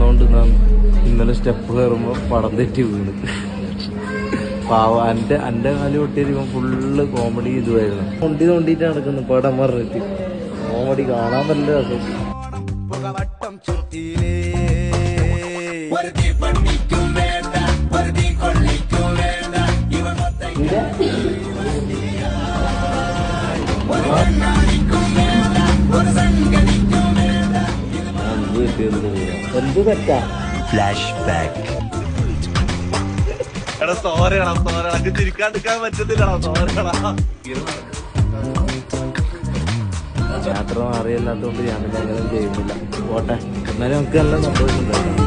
പറഞ്ഞോണ്ട് ഇന്നലെ സ്റ്റെപ്പ് കയറുമ്പോൾ പടം തെറ്റി വീണ്. പാവം എൻ്റെ കാല് പൊട്ടിയിരിക്കുമ്പോൾ ഫുള്ള് കോമഡി ഇതുമായിരുന്നു. തോണ്ടിയിട്ട് നടക്കുന്നു പടം പറഞ്ഞിട്ട്. കോമഡി കാണാൻ നല്ല രസം. എന്ത് തെറ്റാ? Flash back. ചിരിക്കാണ്ടിരിക്കാൻ പറ്റത്തില്ലടാ. യാത്ര അറിയില്ലാത്തതുകൊണ്ട് ഞാൻ അങ്ങനെ ചെയ്യുന്നില്ല. പോട്ടെ, എന്നാലും നമുക്ക് നല്ല സന്തോഷം ഉണ്ടായിരുന്നു.